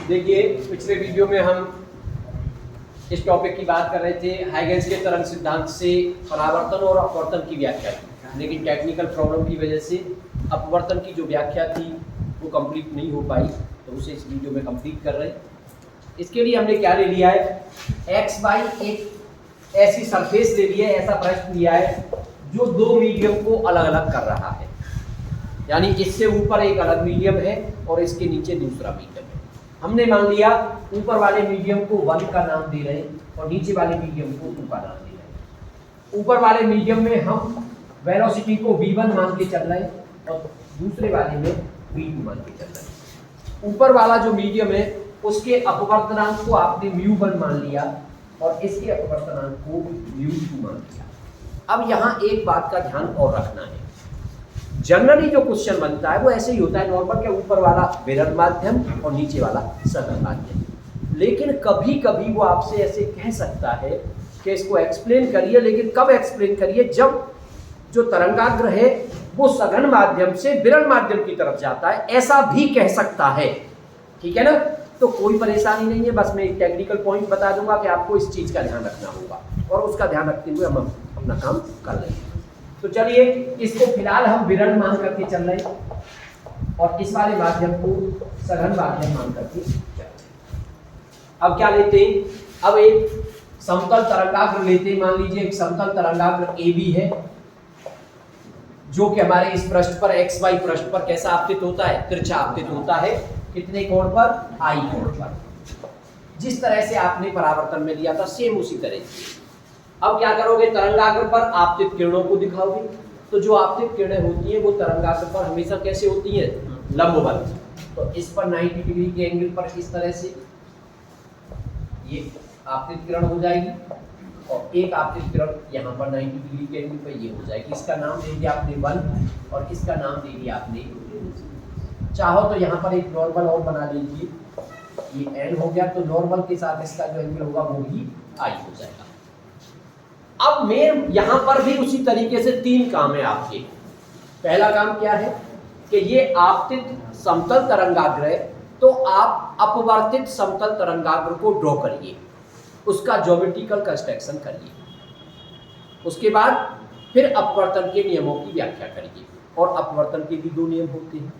देखिए पिछले वीडियो में हम इस टॉपिक की बात कर रहे थे हाइगेंस के तरंग सिद्धांत से परावर्तन और अपवर्तन की व्याख्या की, लेकिन टेक्निकल प्रॉब्लम की वजह से अपवर्तन की जो व्याख्या थी वो कंप्लीट नहीं हो पाई, तो उसे इस वीडियो में कंप्लीट कर रहे हैं। इसके लिए हमने क्या ले लिया है, एक्स वाई एक ऐसी सरफेस ले लिया है, ऐसा पृष्ठ लिया है जो दो मीडियम को अलग अलग कर रहा है, यानी इससे ऊपर एक अलग मीडियम है और इसके नीचे दूसरा मीडियम है। हमने मान लिया ऊपर वाले मीडियम को 1 का नाम दे रहे हैं और नीचे वाले मीडियम को 2 का नाम दे रहे हैं। ऊपर वाले मीडियम में हम वेलोसिटी को v1 मान के चल रहे हैं और दूसरे वाले में v2 मान के चल रहे हैं। ऊपर वाला जो मीडियम है उसके अपवर्तनांक को आपने μ1 मान लिया और इसके अपवर्तनांक को μ2 मान लिया। अब यहाँ एक बात का ध्यान और रखना है, जनरली जो क्वेश्चन बनता है वो ऐसे ही होता है नॉर्मल के ऊपर वाला विरल माध्यम और नीचे वाला सघन माध्यम, लेकिन कभी कभी वो आपसे ऐसे कह सकता है कि इसको एक्सप्लेन करिए, लेकिन कब एक्सप्लेन करिए, जब जो तरंगाग्र है वो सघन माध्यम से विरल माध्यम की तरफ जाता है, ऐसा भी कह सकता है। ठीक है ना, तो कोई परेशानी नहीं है, बस मैं एक टेक्निकल पॉइंट बता दूंगा कि आपको इस चीज का ध्यान रखना होगा और उसका ध्यान रखते हुए हम अपना काम कर लेंगे। तो चलिए इसको फिलहाल हम विरल मान करके चल रहे हैं और इस वाले माध्यम को सघन माध्यम मान करके चल रहे हैं। अब क्या लेते हैं, अब एक समतल तरंगाग्र लेते हैं। मान लीजिए एक समतल तरंगाग्र AB है जो कि हमारे इस पृष्ठ पर XY पृष्ठ पर कैसा आपतित होता है, तिरछा आपतित होता है। कितने कोण पर, I कोण पर। जिस तरह से आपने परावर्तन में लिया था सेम उसी तरह से। अब क्या करोगे, तरंगाग्र पर आपतित किरणों को दिखाओगे, तो जो आपतित किरणें होती हैं वो तरंगाग्र पर हमेशा कैसे होती हैं, लंबवत। तो इस पर 90 डिग्री के एंगल पर इस तरह से ये आपतित किरण हो जाएगी और एक आपतित किरण यहाँ पर 90 डिग्री के एंगल पर ये हो जाएगी। इसका नाम दे दिया आपने 1 और इसका नाम दे दिया आपने, चाहो तो यहाँ पर एक नॉर्मल और बना लीजिए, ये n हो गया, तो नॉर्मल के साथ इसका जो एंगल होगा वो भी I हो जाएगा। अब मेन यहां पर भी उसी तरीके से 3 काम है आपके। पहला काम क्या है कि ये आपतित समतल तरंगाग्र है, तो आप अपवर्तित समतल तरंगाग्र को ड्रॉ करिए, उसका ज्योमेट्रिकल कंस्ट्रक्शन करिए। उसके बाद फिर अपवर्तन के नियमों की व्याख्या करिए, और अपवर्तन के भी 2 नियम होते हैं।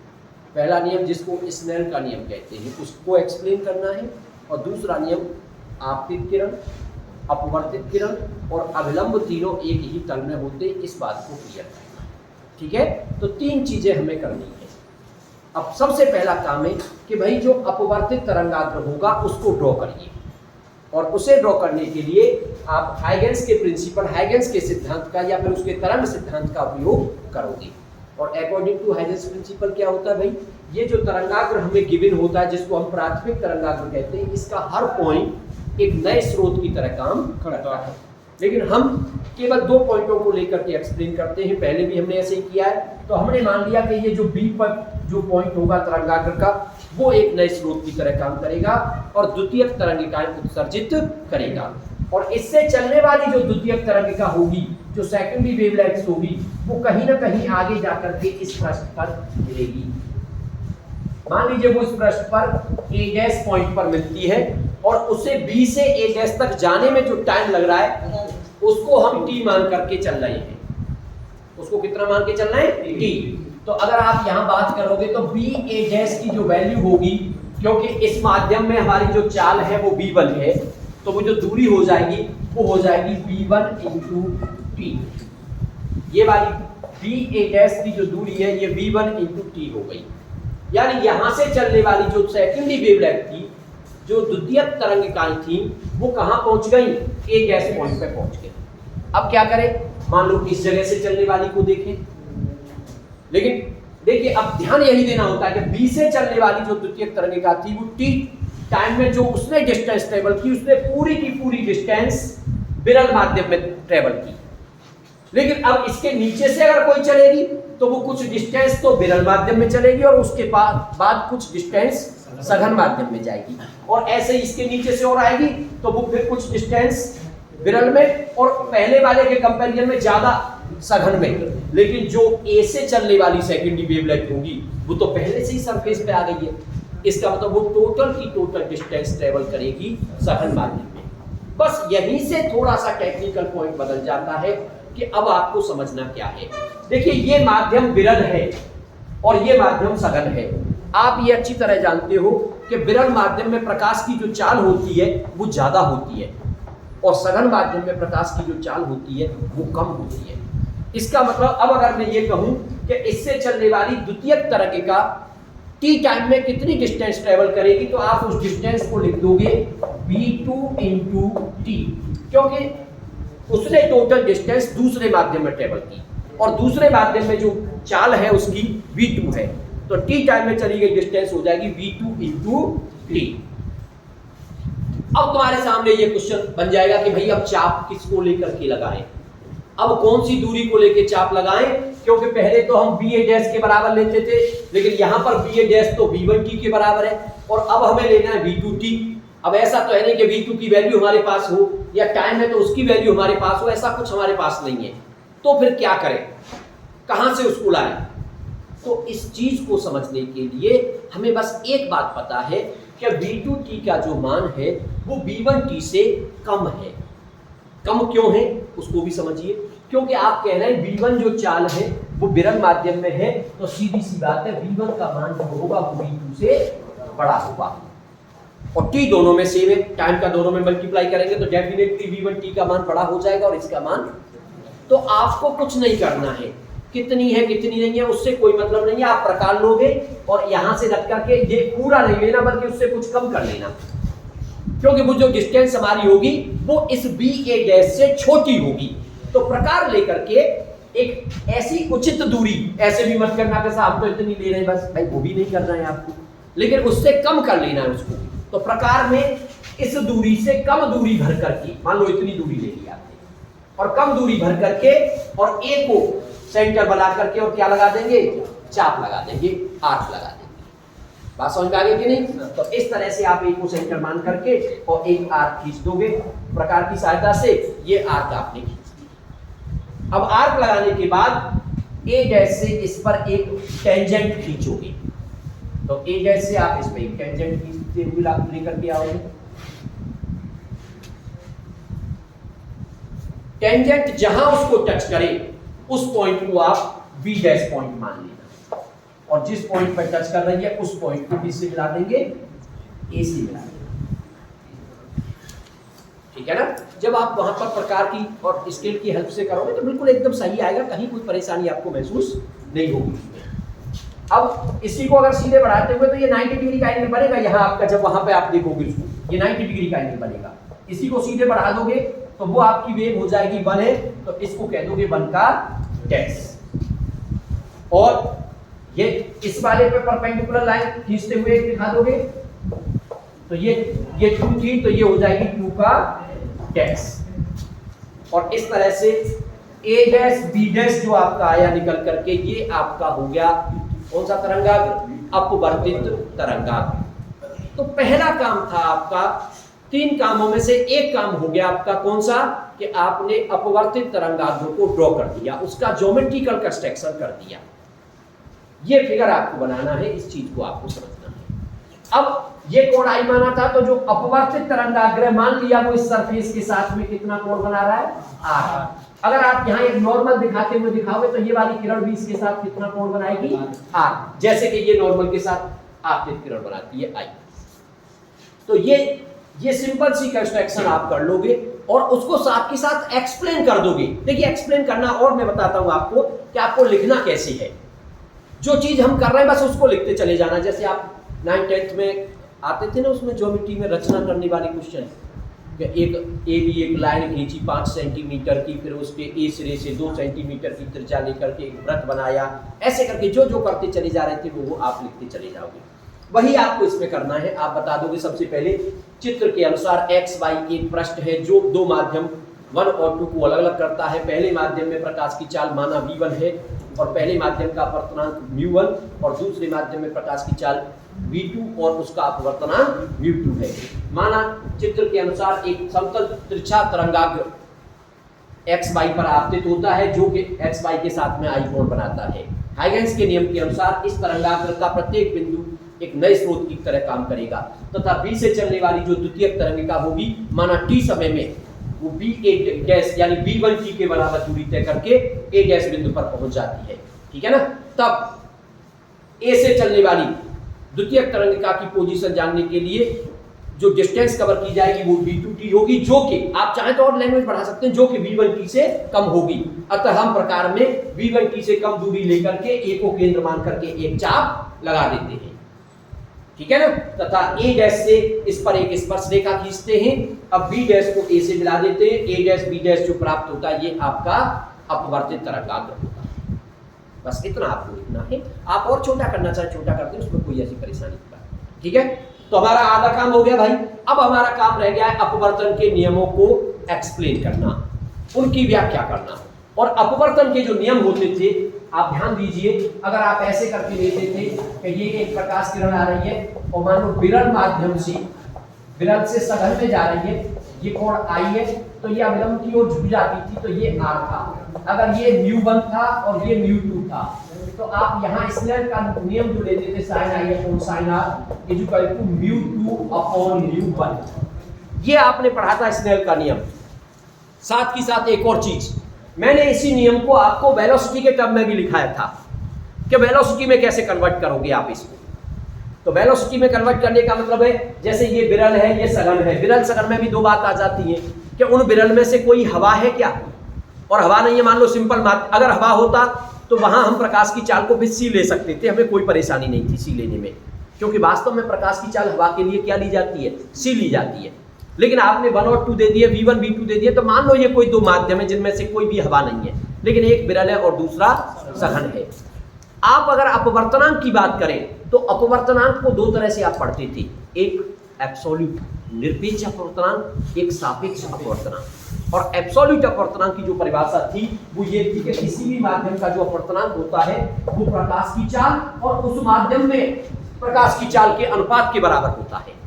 पहला नियम जिसको स्नेल का नियम कहते हैं उसको एक्सप्लेन करना है, और दूसरा नियम आपतित किरण, अपवर्तित किरण और अभिलंब तीनों एक ही तल में होते, इस बात को क्लियर करना। ठीक है, तो 3 चीजें हमें करनी है। अब सबसे पहला काम है कि भाई जो अपवर्तित तरंगाग्र होगा उसको ड्रॉ करिए, और उसे ड्रॉ करने के लिए आप हाइगेंस के प्रिंसिपल, हाइगेंस के सिद्धांत का या फिर उसके तरंग सिद्धांत का उपयोग करोगे। और अकॉर्डिंग टू हाइगेंस प्रिंसिपल क्या होता है भाई, ये जो तरंगाग्र हमें गिवन होता है जिसको हम प्राथमिक तरंगाग्र कहते हैं, इसका हर पॉइंट एक नए स्रोत की तरह काम करता है। लेकिन हम केवल 2 पॉइंटों को लेकर के एक्सप्लेन करते हैं, पहले भी हमने ऐसे ही किया है। तो हमने मान लिया कि ये जो B पर जो पॉइंट होगा तरंगाग्र का वो एक नए स्रोत की तरह काम करेगा और द्वितीयक तरंगिकाएं उत्सर्जित करेगा, और इससे चलने वाली जो द्वितीयक तरंगिका होगी, जो सेकेंडरी वेवलेंथ होगी, वो कहीं ना कहीं आगे जाकर के इस पृष्ठ पर मिलेगी। मान लीजिए वो इस पृष्ठ पर A' पॉइंट पर मिलती है और उसे B से A' तक जाने में जो टाइम लग रहा है उसको हम T मान करके चल रहे हैं। उसको कितना मान के चलना है, T। तो अगर आप यहाँ बात करोगे तो BA' की जो वैल्यू होगी, क्योंकि इस माध्यम में हमारी जो चाल है वो B1 है, तो वो जो दूरी हो जाएगी वो हो जाएगी B1 × T। ये वाली BA' की जो दूरी है ये B1 × T हो गई। यानी यहां से चलने वाली जो सेकेंडरी वेवलेंथ थी, जो द्वितीयक तरंगिकाएं थी, वो कहां पहुंच गई, A' पॉइंट पे पहुंच गई। अब क्या करें, मान लो इस जगह से चलने वाली को देखें, लेकिन देखिए अब ध्यान यही देना होता है कि B से चलने वाली जो द्वितीयक तरंगिका थी वो T टाइम में जो उसने डिस्टेंस ट्रेवल की, उसने पूरी की पूरी डिस्टेंस विरल माध्यम में ट्रेवल की। लेकिन अब इसके नीचे से अगर कोई चलेगी तो वो कुछ डिस्टेंस तो विरल माध्यम में चलेगी और उसके बाद कुछ डिस्टेंस सघन माध्यम में जाएगी, और ऐसे ही इसके नीचे से और आएगी तो वो फिर कुछ डिस्टेंस विरल में और पहले वाले के कंपैरिजन में ज्यादा सघन में। लेकिन जो A से चलने वाली सेकेंडरी वेवलेंथ होगी वो तो पहले से ही सरफेस पे आ गई है, इसका मतलब वो टोटल की टोटल डिस्टेंस ट्रेवल करेगी सघन माध्यम में। बस यहीं से थोड़ा सा टेक्निकल पॉइंट बदल जाता है कि अब आपको समझना क्या है। देखिए ये माध्यम विरल है और ये माध्यम सघन है। आप ये अच्छी तरह जानते हो कि विरल माध्यम में प्रकाश की जो चाल होती है वो ज्यादा होती है और सघन माध्यम में प्रकाश की जो चाल होती है वो कम होती है। इसका मतलब अब अगर मैं ये कहूं कि इससे चलने वाली द्वितीयक तरंगिका टी टाइम में कितनी डिस्टेंस ट्रेवल करेगी, तो आप उस डिस्टेंस को लिख दोगे v2 इंटू टी, क्योंकि उसने टोटल डिस्टेंस दूसरे माध्यम में ट्रेवल की और दूसरे माध्यम में जो चाल है उसकी v2 है, तो टी टाइम में चली गई डिस्टेंस हो जाएगी v2 इंटू टी। अब तुम्हारे सामने ये क्वेश्चन बन जाएगा कि भाई अब चाप किसको लेकर के लगाएं, अब कौन सी दूरी को लेकर चाप लगाएं, क्योंकि पहले तो हम bA डैश के बराबर लेते थे, लेकिन यहां पर bA डैश तो v1t के बराबर है और अब हमें लेना है v2t। अब ऐसा तो है नहीं कि v2 की वैल्यू हमारे पास हो या टाइम है तो उसकी वैल्यू हमारे पास हो, ऐसा कुछ हमारे पास नहीं है। तो फिर क्या करें, कहां से उसको लाएं? तो इस चीज को समझने के लिए हमें बस एक बात पता है कि v2t का जो मान है वो v1t से कम है। कम क्यों है उसको भी समझिए, क्योंकि आप कह रहे हैं v1 जो चाल है वो विरल माध्यम में है, तो सीधी सी बात है v1 का मान जो होगा वो v2 से बड़ा होगा और t दोनों में सेम है, टाइम का दोनों में मल्टीप्लाई करेंगे तो डेफिनेटली v1t का मान बड़ा हो जाएगा और इसका मान। तो आपको कुछ नहीं करना है, कितनी है कितनी नहीं है उससे कोई मतलब नहीं है, आप प्रकार लोगे और यहां से रख करके ये पूरा नहीं लेना बल्कि उससे कुछ कम कर लेना, क्योंकि वो जो डिस्टेंस हमारी होगी वो इस bA डैश से छोटी होगी। तो प्रकार लेकर के एक ऐसी उचित दूरी, ऐसे भी मत करना कि साहब तो इतनी ले रहे हैं बस, भाई वो भी नहीं करना है आपको, लेकिन उससे कम कर लेना है उसको। तो प्रकार में इस दूरी से कम दूरी भर करके, मान लो इतनी दूरी ले ली आपने और कम दूरी भर करके और A को सेंटर बना करके और क्या लगा देंगे, चाप लगा देंगे, आर्क लगा देंगे। बात समझ में आ गई कि नहीं? तो इस तरह से आप A को सेंटर मान करके और एक आर्क खींच दोगे प्रकार की सहायता से, ये आर्क आपने खींच दिया। अब आर्क लगाने के बाद A डैश से इस पर एक टेंजेंट खींचोगे, तो A डैश से आप इस पर एक टेंजेंट खींचते हुए लेकर के आओगे। टेंजेंट जहां उसको टच करे उस पॉइंट को आप B डैश पॉइंट मान लेना और जिस पॉइंट पर टच कर रही है उस पॉइंट को B से मिला देंगे, A से मिला देंगे, ठीक है ना। जब आप वहां पर प्रकार की और स्केल की हेल्प से करोगे तो बिल्कुल एकदम सही आएगा, कहीं कोई परेशानी आपको महसूस नहीं होगी। अब इसी को अगर सीधे बढ़ाते हुए तो ये 90 डिग्री का एंगल बनेगा यहाँ आपका, जब वहां पे आप देखोगे उसको ये 90 डिग्री का एंगल बनेगा। इसी को सीधे बढ़ा दोगे तो वो आपकी वेव हो जाएगी 1 है, तो इसको कह दोगे 1 का डैश। और ये इस वाले पे परपेंडिकुलर लाइन खींचते हुए दिखा दोगे तो ये 2 थी तो ये हो जाएगी 2 का डैश। और इस तरह से A डैश B डैश जो आपका आया निकल करके ये आपका हो गया कौन सा तरंगाग्र, अपवर्तित तरंगाग्र। तो पहला काम था आपका, 3 कामों में से एक काम हो गया आपका, कौन सा, कि आपने अपवर्तित तरंगाग्र को ड्रॉ कर दिया, उसका ज्योमेट्रिकल कंस्ट्रक्शन कर दिया। ये फिगर आपको बनाना है, इस चीज को आपको समझना है। अब ये कोण आई माना था, तो जो अपवर्तित तरंगाग्र मान लिया वो इस सरफेस के साथ में कितना कोण बना रहा है, r। अगर आप यहाँ एक नॉर्मल दिखाते हुए दिखाओगे तो ये वाली किरण भी इसके साथ कितना कोण बनाएगी, r, जैसे कि ये नॉर्मल के साथ आपतित किरण बनाती है I। तो ये सिंपल सी कंस्ट्रक्शन आप कर लोगे और उसको साथ के साथ एक्सप्लेन कर दोगे। देखिए एक्सप्लेन करना, और मैं बताता हूं आपको कि आपको लिखना कैसे है। जो चीज हम कर रहे हैं बस उसको लिखते चले जाना। जैसे आप 9th 10th में आते थे ना, उसमें ज्योमेट्री में रचना करने वाले क्वेश्चन, एक लाइन खींची 5 सेंटीमीटर की, फिर उसके ए सिरे से 2 सेंटीमीटर की त्रिज्या लेकर के एक वृत्त बनाया, ऐसे करके जो जो करते चले जा रहे थे वो आप लिखते चले जाओगे। वही आपको इसमें करना है। आप बता दोगे सबसे पहले चित्र के अनुसार x y एक पृष्ठ है जो 2 माध्यम 1 और 2 को अलग अलग करता है। पहले माध्यम में प्रकाश की चाल माना v1 है और पहले माध्यम का अपवर्तनांक μ1 और दूसरे माध्यम में प्रकाश की चाल v2 और उसका अपवर्तनांक μ2 है। माना चित्र के अनुसार एक समतल तिरछा तरंगाग्र x y पर आपतित होता है जो कि x y के साथ में आई कोण बनाता है। हाइगेंस के नियम के अनुसार इस तरंगाग्र का प्रत्येक बिंदु एक नए स्रोत की तरह काम करेगा, तथा बी से चलने वाली जो द्वितीयक तरंगिका होगी माना टी समय में वो बी ए डैश यानी b1 t के बराबर दूरी तय करके ए डैश बिंदु पर पहुंच जाती है, ठीक है ना। तब ए से चलने वाली द्वितीयक तरंगिका की पोजीशन जानने के लिए जो डिस्टेंस कवर की जाएगी वो b2t होगी, जो कि आप चाहें तो और लैंग्वेज बढ़ा सकते हैं, जो कि v1t से कम होगी। अतः हम प्रकार में v1t से कम दूरी लेकर के a को केंद्र मान करके एक चाप लगा देते हैं, ठीक है ना, तथा a डैश से इस पर एक स्पर्श रेखा खींचते हैं। अब b डैश को a से मिला देते हैं, a डैश b डैश जो प्राप्त होता है ये आपका अपवर्तित तरंगाग्र होता है। बस इतना आपको लिखना है, आप और छोटा करना चाहे छोटा करते हैं, उसमें कोई ऐसी परेशानी नहीं, ठीक है। तो हमारा आधा काम हो गया भाई। अब हमारा काम रह गया है अपवर्तन के नियमों को एक्सप्लेन करना, उनकी व्याख्या करना। और अपवर्तन के जो नियम होते थे आप ध्यान दीजिए, अगर आप ऐसे करके लेते थे कि ये एक प्रकाश किरण आ रही है और मान लो विरल माध्यम से विरल से सघन में जा रही है, ये कोण आई है तो ये अविलंब की ओर झुक जाती थी, तो ये r था। अगर ये μ1 था और ये μ2 था तो आप यहाँ स्नेल का नियम जो लेते थे sin i upon sin r equal to μ2 upon μ1, ये आपने पढ़ा था स्नेल का नियम। साथ ही साथ एक और चीज, मैंने इसी नियम को आपको वेलोसिटी के टर्म में भी लिखाया था कि वेलोसिटी में कैसे कन्वर्ट करोगे आप इसको। तो वेलोसिटी में कन्वर्ट करने का मतलब है जैसे ये विरल है ये सघन है, विरल सघन में भी दो बात आ जाती है कि उन विरल में से कोई हवा है क्या, और हवा नहीं है, मान लो सिंपल बात, अगर हवा होता तो वहां हम प्रकाश की चाल को भी सी ले सकते थे, हमें कोई परेशानी नहीं थी सी लेने में, क्योंकि वास्तव में प्रकाश की चाल हवा के लिए क्या ली जाती है, सी ली जाती है। लेकिन आपने 1 और 2 दे दिए, v1 v2 दे दिए, तो मान लो ये कोई दो माध्यम है जिनमें से कोई भी हवा नहीं है, लेकिन एक विरल है और दूसरा सघन है। आप अगर अपवर्तनांक की बात करें तो अपवर्तनांक को दो तरह से आप पढ़ते थे, एक एब्सोल्यूट निरपेक्ष अपवर्तनांक, एक सापेक्ष अपवर्तनांक। और एब्सोल्यूट अपवर्तनांक की जो परिभाषा थी वो ये थी कि किसी भी माध्यम का जो अपवर्तनांक होता है वो प्रकाश की चाल और उस माध्यम में प्रकाश की चाल के अनुपात के बराबर होता है।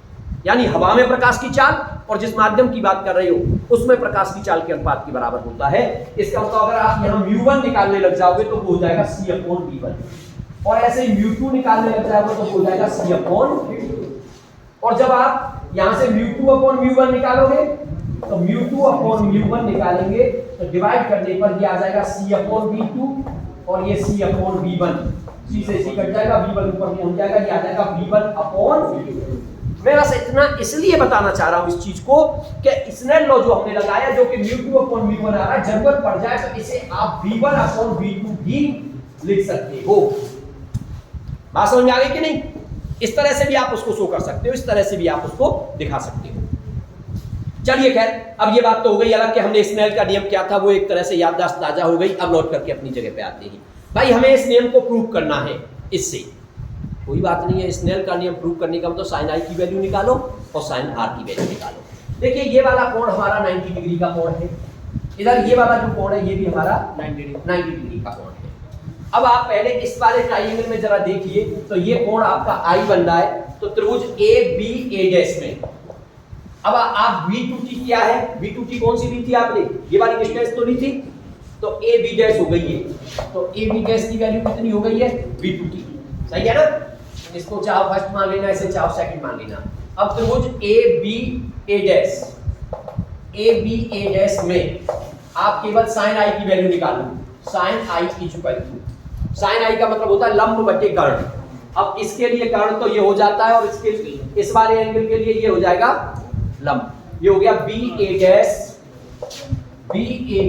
यानी हवा में प्रकाश की चाल और जिस माध्यम की बात कर रहे हो उसमें प्रकाश की चाल के अनुपात के बराबर होता है। इसका मतलब अगर आप यहाँ μ1 निकालने लग जाओगे तो हो जाएगा c अपॉन v1, और ऐसे ही μ2 निकालने लग जाओगे तो हो जाएगा c अपॉन v2। और जब आप यहाँ से μ2 अपॉन μ1 निकालोगे तो μ2 अपॉन μ1 निकालेंगे तो डिवाइड करने पर ये आ जाएगा c अपॉन v2 और ये c अपॉन v1, c से c कट जाएगा, v1 ऊपर पहुंच जाएगा, ये आ जाएगा v1 अपॉन v2। मैं बस इतना इसलिए बताना चाह रहा हूं इस चीज को कि स्नेल लॉ जो हमने लगाया जो कि μ2 अपॉन μ1 आ रहा है, जरूरत पड़ जाए तो इसे आप v1 अपॉन v2 भी लिख सकते हो। बात समझ में आ गई कि नहीं? इस तरह से भी आप उसको शो कर सकते हो, इस तरह से भी आप उसको दिखा सकते हो। चलिए खैर, अब ये बात तो हो गई अलग कि हमने स्नेल का नियम क्या था वो एक तरह से याददाश्त ताजा हो गई। अब लौट करके अपनी जगह पे आते हैं। भाई हमें इस नियम को प्रूव करना है, इससे कोई बात नहीं है। स्नेल का नियम प्रूव करने का मतलब साइन आई की वैल्यू निकालो और साइन आर की वैल्यू निकालो। देखिए ये वाला कोण हमारा 90 डिग्री का कोण है, इधर ये वाला जो कोण है ये भी हमारा 90 डिग्री का कोण है। अब आप पहले इस वाले ट्राइंगल में जरा देखिए तो ये कोण आपका आई बन रहा है, तो त्रिभुज ए बी ए डैश में अब आप V2T क्या है, V2T कौन सी ली थी आपने, ये वाली डिस्टेंस तो ली थी, तो ए बी डैश हो गई है, तो ए बी डैश की वैल्यू कितनी हो गई है V2T, सही है ना। इसको चाहो फर्स्ट मान लेना, इसे चाहो सेकंड मान लेना। अब त्रिभुज ए बी ए डैश में आप केवल साइन आई की वैल्यू निकालो। Sine I equal to, sine I का मतलब होता है लंब बटे कर्ण। अब इसके लिए कर्ण तो ये हो जाता है और इसके इस वाले एंगल के लिए ये हो जाएगा लंब, ये हो गया B A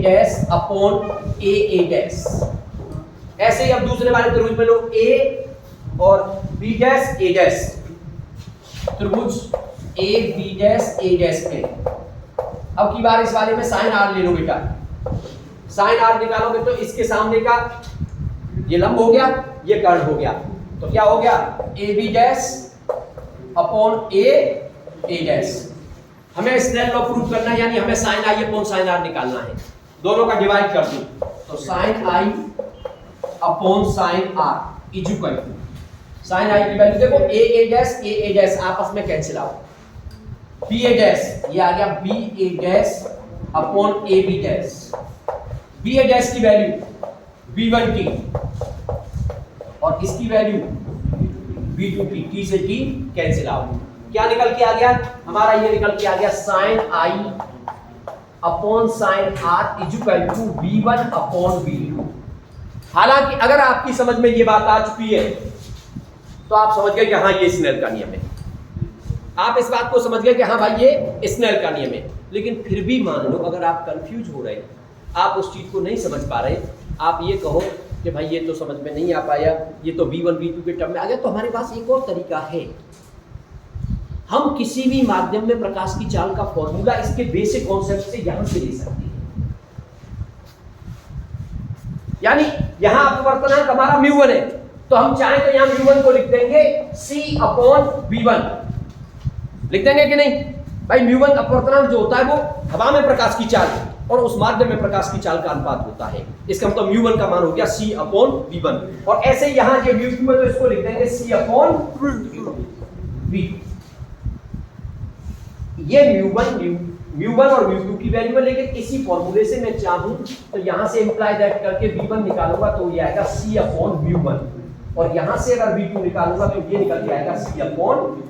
dash upon A dash. ऐसे ही अब दूसरे वाले त्रिभुज में लो ए और बी डैश ए डैश, त्रिभुज A B dash A dash में अब की बार इस वाले में साइन आर ले लो बेटा। साइन आर निकालोगे तो इसके सामने का ये लंब हो गया, ये कर्ण हो गया, तो क्या हो गया A B dash upon A dash. हमें स्नेल लॉ प्रूव करना है, यानी हमें sine I upon sine R निकालना है। दोनों का डिवाइड कर दूं तो sine I upon sine R equal to sine I की वैल्यू देखो ए डैश आपस में cancel out, B A dash ये आ गया B A dash upon A B dash. B A dash की वैल्यू V1T और इसकी वैल्यू V2T, T से T कैंसिल आउट। क्या निकल के आ गया हमारा, ये निकल के आ गया sine I upon sine R is equal to V1 upon V2। हालांकि अगर आपकी समझ में ये बात आ चुकी है तो आप समझ गए कि हाँ ये स्नेल का नियम है, आप इस बात को समझ गए कि हाँ भाई ये स्नेल का नियम है। लेकिन फिर भी मान लो अगर आप कंफ्यूज हो रहे, आप उस चीज को नहीं समझ पा रहे, आप ये कहो कि भाई ये तो समझ में नहीं आ पाया, ये तो V1 V2 के टर्म में आ गया, तो हमारे पास एक और तरीका है। हम किसी भी माध्यम में प्रकाश की चाल का फॉर्मूला इसके बेसिक कॉन्सेप्ट से यहां से ले सकते हैं। यानी यहां अपवर्तनांक हमारा μ1 है, तो हम चाहें तो यहां μ1 को लिख देंगे C अपॉन V1, लिख देंगे कि नहीं भाई। μ1 अपवर्तनांक जो होता है वो हवा में प्रकाश की चाल और उस माध्यम में प्रकाश की चाल का अनुपात होता है। इसका मतलब μ1 का मान हो गया C अपॉन V1। और ऐसे यहां जो μ2 है तो इसको लिख देंगे C अपॉन V2। ये μ1 और μ2 की वैल्यू है, लेकिन इसी फॉर्मूले से मैं चाहूं तो यहां से इंप्लाई दैट करके V1 निकालूंगा तो ये आएगा C अपॉन μ1, और यहां से अगर V2 निकालूंगा तो ये निकल के आएगा C अपॉन।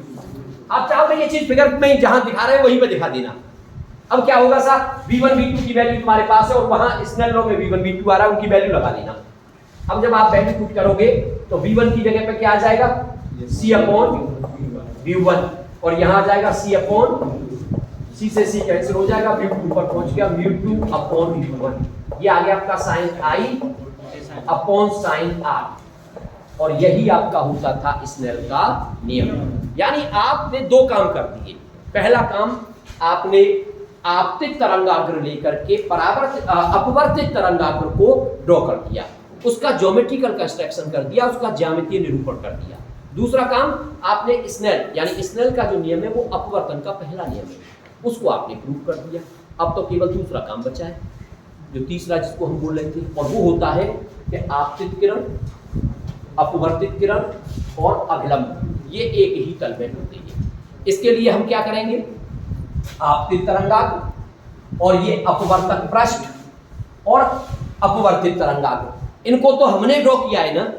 आप चाहो तो ये चीज फिगर में जहां दिखा रहे हैं वहीं पे दिखा देना। अब क्या होगा साहब, V1 V2 की वैल्यू तुम्हारे पास है और वहां स्नेल लॉ में V1 V2 आ रहा है, उनकी वैल्यू लगा लेना। अब जब आप वैल्यू पुट करोगे तो V1 की जगह पे क्या आ जाएगा C अपॉन V1, और यहां आ जाएगा C अपॉन, C से C कैंसिल हो जाएगा, V2 पर पहुंच गया μ2 अपॉन V1। ये आ गया आपका sine I upon sine R, और यही आपका होता था स्नेल का नियम। यानी आपने दो काम कर दिए। पहला काम, आपने आपतित तरंगाग्र लेकर के अपवर्तित तरंगाग्र को ड्रॉ कर दिया, उसका ज्योमेट्रिकल कंस्ट्रक्शन कर दिया, उसका ज्यामितीय निरूपण कर दिया। दूसरा काम, आपने स्नेल यानी स्नेल का जो नियम है वो अपवर्तन का पहला नियम है, उसको आपने प्रूव कर दिया। अब तो केवल दूसरा काम बचा है, जो तीसरा जिसको हम बोल रहे थे, और वो होता है कि आपतित किरण, अपवर्तित किरण और अभिलंब ये एक ही तल में होते हैं। इसके लिए हम क्या करेंगे, आपतित तरंगाग्र और ये अपवर्तक पृष्ठ और अपवर्तित तरंगाग्र, इनको तो हमने ड्रॉ किया है ना,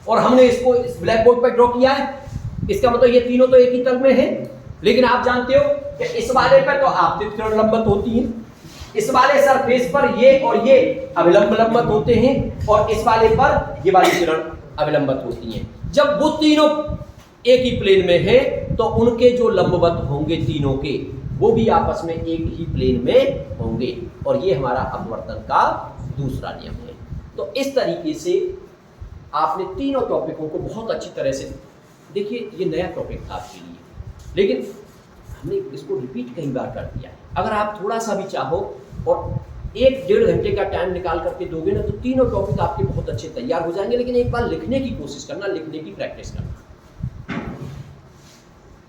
और हमने इसको इस ब्लैक बोर्ड पर ड्रॉ किया है। इसका मतलब ये तीनों तो एक ही तल में है। लेकिन आप जानते हो कि इस वाले पर तो आपतित किरण लंबवत होती है, इस वाले सरफेस पर ये और ये अभिलंब लंबवत होते हैं, और इस वाले पर ये वाली किरण अभिलंबत होती हैं। जब वो तीनों एक ही प्लेन में है तो उनके जो लंबवत होंगे तीनों के, वो भी आपस में एक ही प्लेन में होंगे, और ये हमारा अपवर्तन का दूसरा नियम है। तो इस तरीके से आपने तीनों टॉपिकों को बहुत अच्छी तरह से देखिए। ये नया टॉपिक था आपके लिए, लेकिन हमने इसको रिपीट कई बार कर दिया है। अगर आप थोड़ा सा भी चाहो और 1-1.5 घंटे का टाइम निकाल करके दोगे ना, तो तीनों टॉपिक आपके बहुत अच्छे तैयार हो जाएंगे। लेकिन एक बार लिखने की कोशिश करना, लिखने की प्रैक्टिस करना।